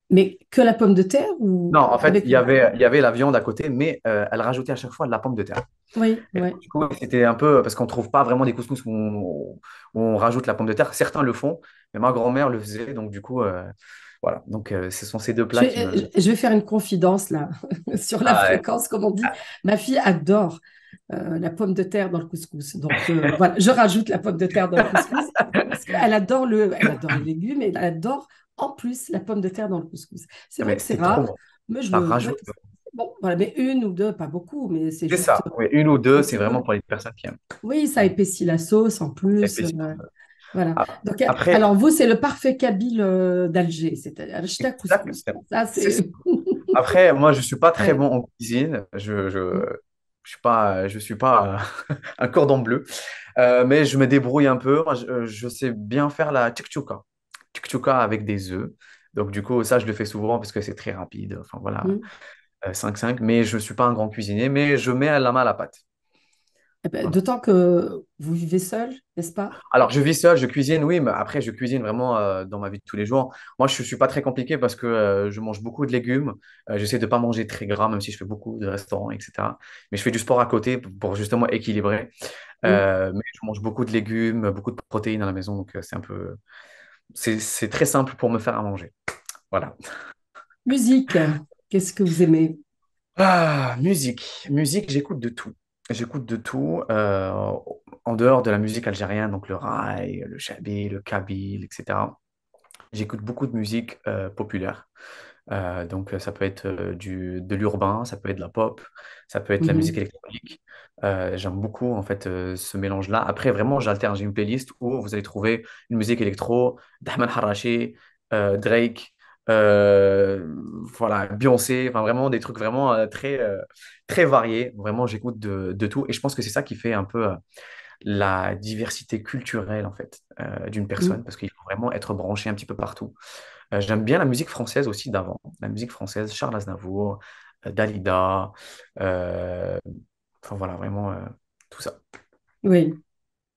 Mais que la pomme de terre ou Non, en fait, avec. il y avait la viande à côté, mais elle rajoutait à chaque fois de la pomme de terre. Oui, Et oui. du coup, c'était un peu parce qu'on trouve pas vraiment des couscous où on rajoute la pomme de terre. Certains le font, mais ma grand-mère le faisait. Donc, du coup, voilà. Donc, ce sont ces deux plats qui me. Je vais faire une confidence là sur la Ah ouais. fréquence, comme on dit. Ma fille adore la pomme de terre dans le couscous. Donc voilà, je rajoute la pomme de terre dans le couscous parce elle adore les légumes et elle adore en plus la pomme de terre dans le couscous. C'est Ah, vrai mais que c'est c'est trop rare, bon. mais Ça rajoute. bon, voilà, mais une ou deux, pas beaucoup, mais c'est C'est juste ça. Oui, une ou deux, c'est c'est vraiment bon. pour les personnes qui aiment. Oui, ça épaissit la sauce en Ça plus. épaissit. Voilà. Ah, Donc, après, alors vous, c'est le parfait kabyle d'Alger, c'est-à-dire le couscous. exactement. Ça, C'est ça. c'est. Après, moi, je suis pas très Ouais. bon en cuisine. Je suis pas un cordon bleu. Mais je me débrouille un peu. Moi, je sais bien faire la tchouka. Tchouka avec des œufs. Donc, du coup, ça, je le fais souvent parce que c'est très rapide. Enfin, voilà, Mm. 5-5. Mais je suis pas un grand cuisinier, mais je mets la main à la pâte. Eh ben, Voilà. d'autant que vous vivez seul, n'est-ce pas? Alors, je vis seul, je cuisine, oui, mais après, je cuisine vraiment dans ma vie de tous les jours. Moi, je ne suis pas très compliqué parce que je mange beaucoup de légumes. J'essaie de ne pas manger très gras, même si je fais beaucoup de restaurants, etc. Mais je fais du sport à côté pour justement équilibrer. Mm. Mais je mange beaucoup de légumes, beaucoup de protéines à la maison. Donc, c'est très simple pour me faire à manger. Voilà. Musique, qu'est-ce que vous aimez? Ah, musique. Musique, j'écoute de tout. J'écoute de tout. En dehors de la musique algérienne, donc le raï, le chabi, le kabyle, etc. J'écoute beaucoup de musique populaire. Donc, ça peut être de l'urbain, ça peut être de la pop, ça peut être de la musique Mhm. électronique. J'aime beaucoup, en fait, ce mélange-là. Après, vraiment, j'alterne. J'ai une playlist où vous allez trouver une musique électro, d'Ahmed Harachi, Drake, euh, voilà, Beyoncé, enfin, vraiment des trucs vraiment très variés. Vraiment, j'écoute de tout. Et je pense que c'est ça qui fait un peu la diversité culturelle, en fait, d'une Mm. personne, parce qu'il faut vraiment être branché un petit peu partout. J'aime bien la musique française aussi d'avant. La musique française, Charles Aznavour, Dalida, euh, enfin voilà, vraiment tout ça. Oui,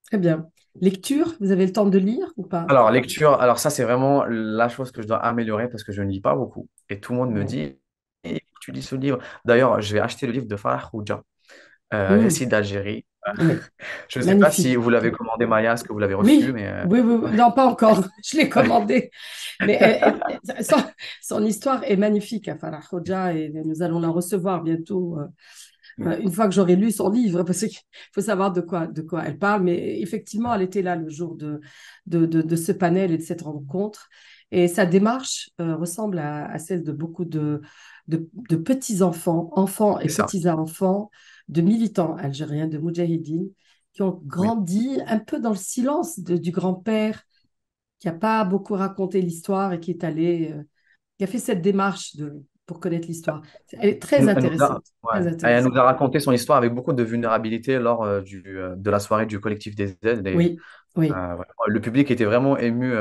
très bien. Lecture, vous avez le temps de lire ou pas? Alors, lecture, alors ça, c'est vraiment la chose que je dois améliorer parce que je ne lis pas beaucoup. Et tout le monde me Ouais. dit, eh, tu lis ce livre. D'ailleurs, je vais acheter le livre de Farah Khouja, Mm. Récit d'Algérie. Oui, Je ne sais pas si magnifique. vous l'avez commandé, Maya, est-ce que vous l'avez reçu, Oui, mais oui, oui, oui. Non, pas encore. Je l'ai commandé. Mais son histoire est magnifique, à Farah Khoja, et nous allons la recevoir bientôt, une fois que j'aurai lu son livre, parce qu'il faut savoir de quoi elle parle. Mais effectivement, elle était là le jour de ce panel et de cette rencontre. Et sa démarche ressemble à celle de beaucoup de petits-enfants, enfants et c'est ça. petits-enfants, de militants algériens, de moudjahidines, qui ont Oui. grandi un peu dans le silence du grand-père, qui n'a pas beaucoup raconté l'histoire et qui est allé, qui a fait cette démarche pour connaître l'histoire. Elle est très Elle nous a, intéressante, ouais. très Elle intéressante. nous a raconté son histoire avec beaucoup de vulnérabilité lors de la soirée du collectif des aides. Oui, oui, Ouais. Le public était vraiment ému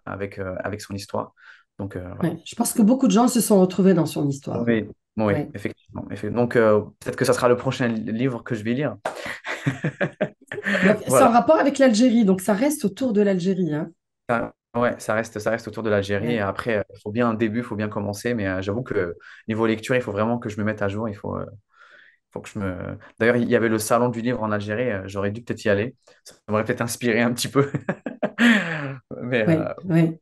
avec son histoire. Donc, voilà. oui. Je pense que beaucoup de gens se sont retrouvés dans son histoire. Oui, oui, Oui. effectivement. Donc, peut-être que ça sera le prochain livre que je vais lire. Donc, c'est Voilà. en rapport avec l'Algérie, donc ça reste autour de l'Algérie, hein. Ouais, ça reste autour de l'Algérie. Et Ouais. après, il faut bien un début, il faut bien commencer. Mais j'avoue que niveau lecture, il faut vraiment que je me mette à jour. Faut que je me. D'ailleurs, il y avait le salon du livre en Algérie. J'aurais dû peut-être y aller. Ça m'aurait peut-être inspiré un petit peu. Mais Oui, oui.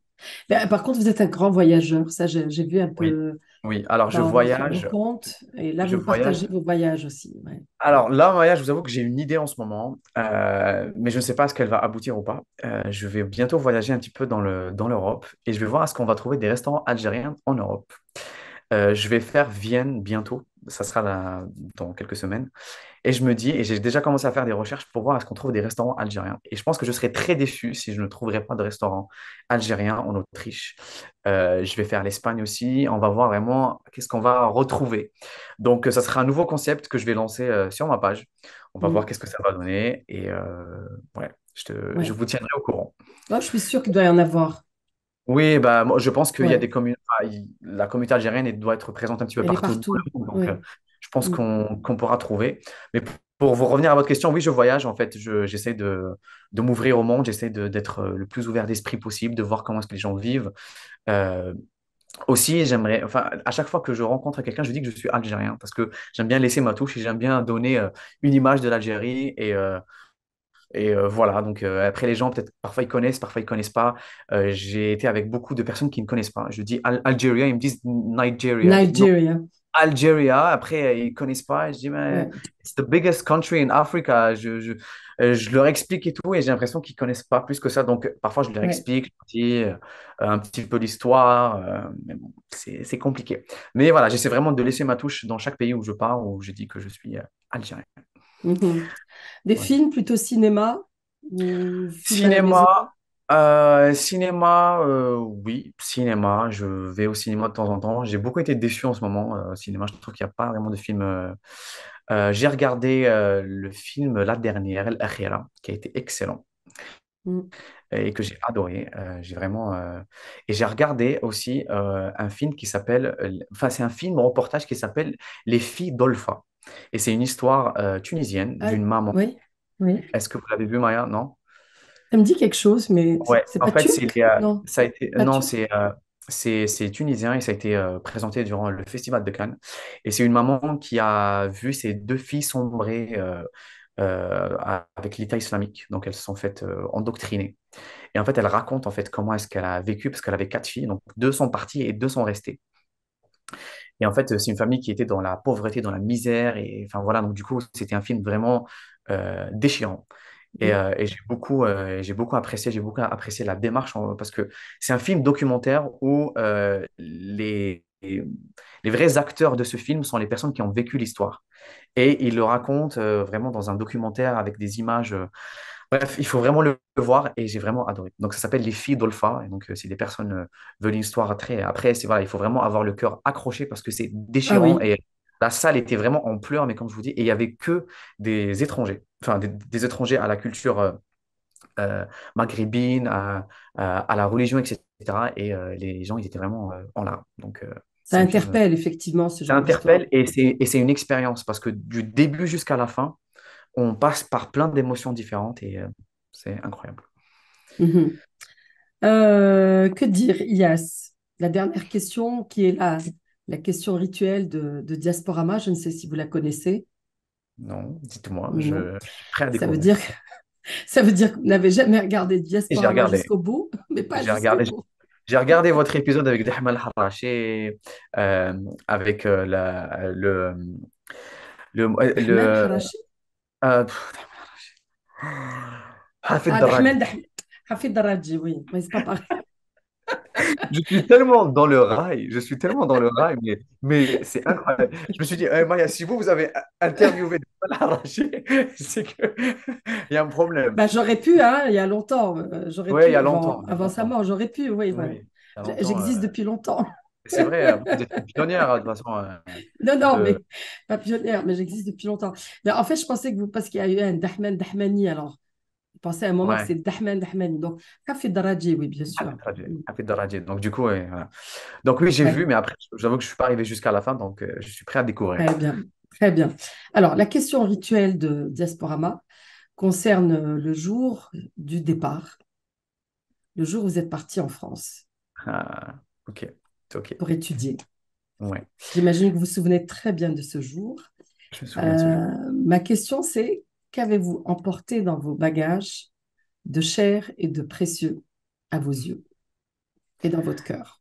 Ben, par contre, vous êtes un grand voyageur. Ça, j'ai vu un Oui. peu Oui, alors dans vos comptes. Et là, je vous partagez voyage. vos voyages aussi. Ouais. Alors là, Maya, je vous avoue que j'ai une idée en ce moment, mais je ne sais pas à ce qu'elle va aboutir ou pas. Je vais bientôt voyager un petit peu dans l'Europe et je vais voir est-ce qu'on va trouver des restaurants algériens en Europe. Je vais faire Vienne bientôt, ça sera dans quelques semaines. Et je me dis, et j'ai déjà commencé à faire des recherches pour voir est-ce qu'on trouve des restaurants algériens. Et je pense que je serais très déçu si je ne trouverais pas de restaurant algérien en Autriche. Je vais faire l'Espagne aussi. On va voir vraiment qu'est-ce qu'on va retrouver. Donc, ça sera un nouveau concept que je vais lancer sur ma page. On va voir Mm. qu'est-ce que ça va donner. Et ouais, je Ouais. vous tiendrai au courant. Oh, je suis sûre qu'il doit y en avoir. Oui, bah, moi, je pense qu'il y a Ouais. des communes, la communauté algérienne elle doit être présente un petit peu Elle est partout dans partout. le monde, donc Ouais. je pense Mm. qu'on pourra trouver. Mais pour vous revenir à votre question, oui, je voyage, en fait, j'essaie de m'ouvrir au monde, j'essaie d'être le plus ouvert d'esprit possible, de voir comment est-ce que les gens vivent. Euh, Aussi, j'aimerais, enfin, à chaque fois que je rencontre quelqu'un, je dis que je suis algérien, parce que j'aime bien laisser ma touche et j'aime bien donner une image de l'Algérie et voilà, donc après les gens, peut-être parfois ils connaissent, parfois ils connaissent pas. J'ai été avec beaucoup de personnes qui ne connaissent pas. Je dis Algeria, ils me disent Nigeria. Je dis non, Nigeria. Algeria. Après, ils connaissent pas. Je dis, mais Ouais. it's the biggest country in Africa. Je leur explique et tout, et j'ai l'impression qu'ils connaissent pas plus que ça. Donc parfois, je leur Ouais. explique, je leur dis un petit peu l'histoire, mais bon, c'est compliqué. Mais voilà, j'essaie vraiment de laisser ma touche dans chaque pays où je pars, où je dis que je suis algérien. Mhm. Des Voilà. films plutôt cinéma ou films à la maison? Cinéma, cinéma, oui, cinéma. Je vais au cinéma de temps en temps. J'ai beaucoup été déçu en ce moment au cinéma. Je trouve qu'il n'y a pas vraiment de film. J'ai regardé le film La Dernière, El Akhira, qui a été excellent Mm. et que j'ai adoré. J'ai vraiment. Et j'ai regardé aussi un film qui s'appelle. Enfin, c'est un film reportage qui s'appelle Les filles d'Olpha. Et c'est une histoire tunisienne Ah, d'une maman. oui, oui. Est-ce que vous l'avez vu, Maya? Non? Ça me dit quelque chose, mais Ouais, c'est en pas fait, turc? Non, ça a été, pas non, turc. c'est tunisien et ça a été présenté durant le festival de Cannes. Et c'est une maman qui a vu ses deux filles sombrer avec l'État islamique. Donc, elles se sont faites endoctriner. Et en fait, elle raconte en fait comment est-ce qu'elle a vécu parce qu'elle avait quatre filles. Donc, deux sont parties et deux sont restées. Et en fait, c'est une famille qui était dans la pauvreté, dans la misère. Et enfin, voilà. Donc, du coup, c'était un film vraiment déchirant. Mm. Et j'ai beaucoup apprécié, la démarche parce que c'est un film documentaire où les vrais acteurs de ce film sont les personnes qui ont vécu l'histoire. Et ils le racontent vraiment dans un documentaire avec des images. Bref, il faut vraiment le voir et j'ai vraiment adoré. Donc ça s'appelle Les Filles d'Olpha. Et donc si des personnes veulent une histoire très... Après, c'est voilà, il faut vraiment avoir le cœur accroché parce que c'est Ah déchirant oui. et la salle était vraiment en pleurs, mais comme je vous dis, et il y avait que des étrangers, enfin des étrangers à la culture maghrébine, à la religion, etc. Et les gens, ils étaient vraiment en larmes. Donc Ça c'est un film... interpelle effectivement ce Ça genre d'histoire. interpelle et c'est une expérience parce que du début jusqu'à la fin, on passe par plein d'émotions différentes et c'est incroyable. Mhm. Que dire, Ias? La dernière question qui est la question rituelle de Diasporama, je ne sais si vous la connaissez. Non, dites-moi, Non. je suis prêt à Ça veut découvrir. dire, ça veut dire que vous n'avez jamais regardé Et j'ai Diasporama regardé, jusqu'au bout, mais pas j'ai jusqu'au regardé, bout. j'ai regardé votre épisode avec Dahmal Haraché, avec Ahmed le Harachi? pff, Hafid Ah, Darraj. Hafid Daraji, oui, mais c'est pas pareil. Je suis tellement dans le rail, je suis tellement dans le rail, mais c'est incroyable. Je me suis dit, eh, Maya, si vous avez interviewé Dahmal Haraché, c'est qu'il y a un problème. Bah, j'aurais pu, hein, il y a longtemps, j'aurais Oui, il y pu, a longtemps, il y a avant sa longtemps. mort, j'aurais pu, oui, ouais. Oui, il y a longtemps. J'existe depuis longtemps. C'est vrai, vous êtes une pionnière, de toute façon. Non, non, De... mais pas pionnière, mais j'existe depuis longtemps. Mais en fait, je pensais que vous, parce qu'il y a eu un Dahmen Dahmani, alors, je pensais à un moment que Ouais, c'est Dahmen Dahmani. Donc, Hafid Daraji, oui, bien sûr. Hafid Darajé. Donc, du coup, ouais, voilà. Donc, oui, j'ai vu, Ouais, mais après, j'avoue que je ne suis pas arrivé jusqu'à la fin, donc je suis prêt à découvrir. très bien, très bien. Alors, la question rituelle de Diasporama concerne le jour du départ, le jour où vous êtes parti en France Ah, ok, c'est ok. pour étudier. Ouais, J'imagine que vous vous souvenez très bien de ce jour. je me souviens de ce jour. Ma question, c'est qu'avez-vous emporté dans vos bagages de cher et de précieux à vos yeux? et dans votre cœur?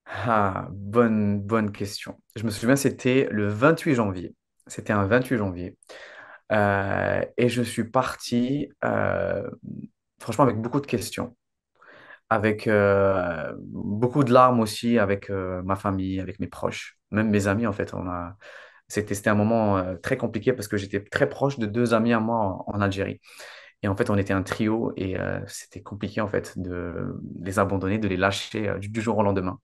Ah, bonne question. Je me souviens, c'était le 28 janvier. C'était un 28 janvier. Et je suis parti, franchement, avec beaucoup de questions, avec beaucoup de larmes aussi, avec ma famille, avec mes proches, même mes amis, en fait. C'était un moment très compliqué parce que j'étais très proche de deux amis à moi en Algérie. Et en fait, on était un trio et c'était compliqué, en fait, de les abandonner, de les lâcher du jour au lendemain.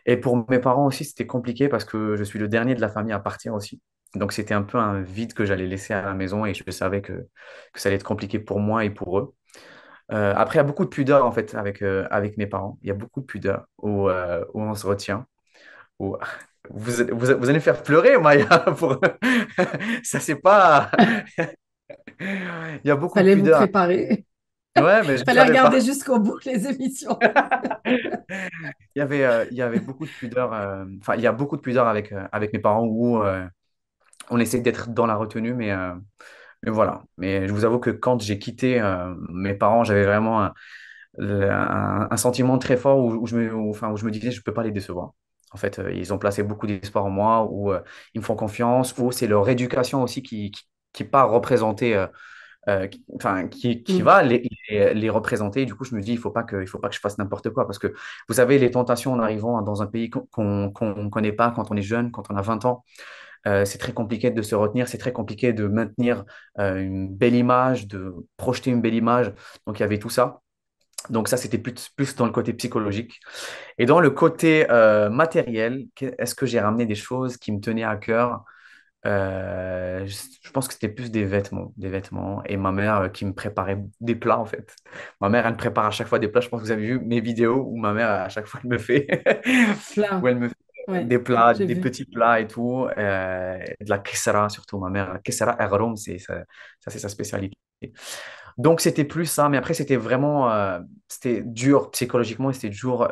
Et pour mes parents aussi, c'était compliqué parce que je suis le dernier de la famille à partir aussi. Donc, c'était un peu un vide que j'allais laisser à la maison et je savais que ça allait être compliqué pour moi et pour eux. Après, il y a beaucoup de pudeur en fait avec mes parents. Il y a beaucoup de pudeur où on se retient. Où... vous allez me faire pleurer, Maya. Pour... ça, c'est pas. Il y a beaucoup de Fallait vous pudeur. préparer. Ouais, mais je ne Fallait savais regarder pas. jusqu'au bout les émissions. Il y avait beaucoup de pudeur. Enfin, il y a beaucoup de pudeur avec mes parents où on essaie d'être dans la retenue, mais voilà. Mais je vous avoue que quand j'ai quitté mes parents, j'avais vraiment un sentiment très fort où je me disais, je ne peux pas les décevoir. En fait, ils ont placé beaucoup d'espoir en moi, ou ils me font confiance, ou c'est leur éducation aussi qui part représenter, qui Mm. va les représenter. Du coup, je me dis, il faut pas que je fasse n'importe quoi. Parce que vous savez, les tentations en arrivant dans un pays qu'on ne connaît pas quand on est jeune, quand on a 20 ans, c'est très compliqué de se retenir, c'est très compliqué de maintenir une belle image, de projeter une belle image. Donc, il y avait tout ça. Donc ça, c'était plus dans le côté psychologique. Et dans le côté matériel, est-ce que j'ai ramené des choses qui me tenaient à cœur? Je pense que c'était plus des vêtements, et ma mère qui me préparait des plats en fait. Ma mère, elle me prépare à chaque fois des plats. Je pense que vous avez vu mes vidéos où ma mère, à chaque fois, elle me fait, où Plein. elle me fait Ouais, des plats, j'ai des vu. petits plats et tout, de la kessara surtout. Ma mère, la kessara agrom, ça, c'est sa spécialité. Donc c'était plus ça, mais après c'était vraiment, c'était dur psychologiquement, et c'était dur,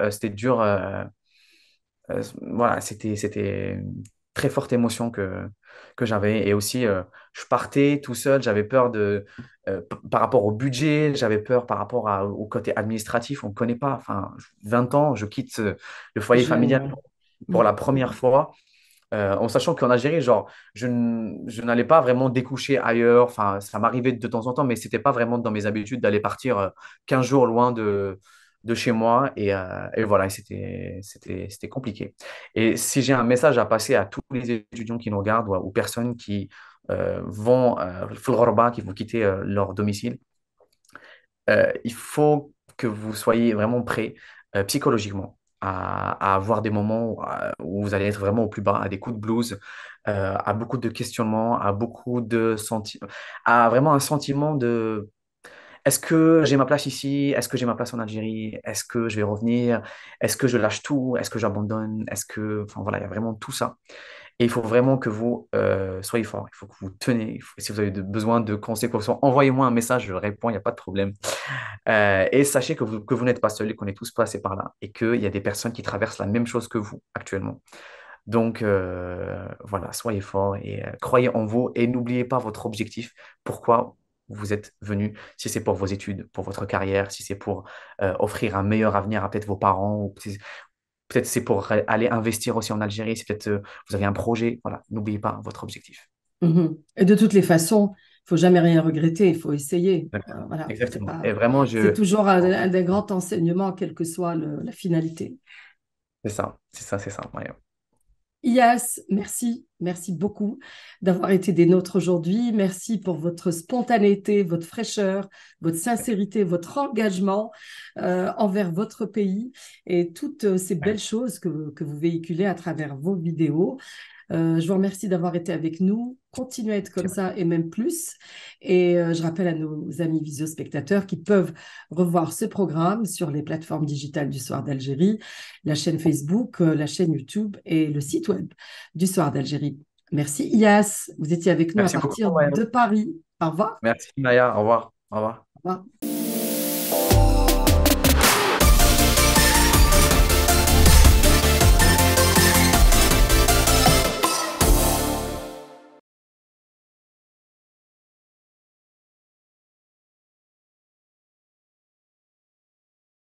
voilà, c'était une très forte émotion que j'avais. Et aussi, je partais tout seul, j'avais peur par rapport au budget, j'avais peur par rapport au côté administratif, on ne connaît pas. Enfin, 20 ans, je quitte le foyer Jeune, familial ouais. pour Mm. la première fois. En sachant qu'en Algérie, genre, je n'allais pas vraiment découcher ailleurs. Enfin, ça m'arrivait de temps en temps, mais c'était pas vraiment dans mes habitudes d'aller partir 15 jours loin de chez moi. Et voilà, et c'était compliqué. Et si j'ai un message à passer à tous les étudiants qui nous regardent, ou aux personnes qui vont qui vont quitter leur domicile, il faut que vous soyez vraiment prêts psychologiquement à avoir des moments où vous allez être vraiment au plus bas, à des coups de blues, à beaucoup de questionnements, à beaucoup de sentiments, à vraiment un sentiment de est-ce que j'ai ma place ici? Est-ce que j'ai ma place en Algérie? Est-ce que je vais revenir? Est-ce que je lâche tout? Est-ce que j'abandonne? Enfin voilà, il y a vraiment tout ça. Et il faut vraiment que vous soyez fort. Il faut que vous tenez. Si vous avez besoin de conseils, quoi que ce soit, envoyez-moi un message, je réponds, il n'y a pas de problème. Et sachez que vous n'êtes pas seul et qu'on est tous passés par là et qu'il y a des personnes qui traversent la même chose que vous actuellement. Donc voilà, soyez forts et croyez en vous et n'oubliez pas votre objectif. Pourquoi vous êtes venu? Si c'est pour vos études, pour votre carrière, si c'est pour offrir un meilleur avenir à peut-être vos parents, ou peut-être c'est pour aller investir aussi en Algérie, si peut-être vous avez un projet. Voilà, n'oubliez pas votre objectif. Mhm. Et de toutes les façons, il faut jamais rien regretter, il faut essayer. Exactement. Voilà, Exactement. Et vraiment, c'est toujours un des grands enseignements, quelle que soit la finalité. c'est ça, Maria. Ias, merci, merci beaucoup d'avoir été des nôtres aujourd'hui. Merci pour votre spontanéité, votre fraîcheur, votre sincérité, votre engagement envers votre pays et toutes ces belles choses que vous véhiculez à travers vos vidéos. Je vous remercie d'avoir été avec nous. Continuez à être comme ça et même plus. Et je rappelle à nos amis visiospectateurs qui peuvent revoir ce programme sur les plateformes digitales du Soir d'Algérie, la chaîne Facebook, la chaîne YouTube et le site web du Soir d'Algérie. Merci Ias, vous étiez avec nous à Merci beaucoup, partir Maya. de Paris. Au revoir. Merci, Maya. Au revoir. Au revoir. Au revoir.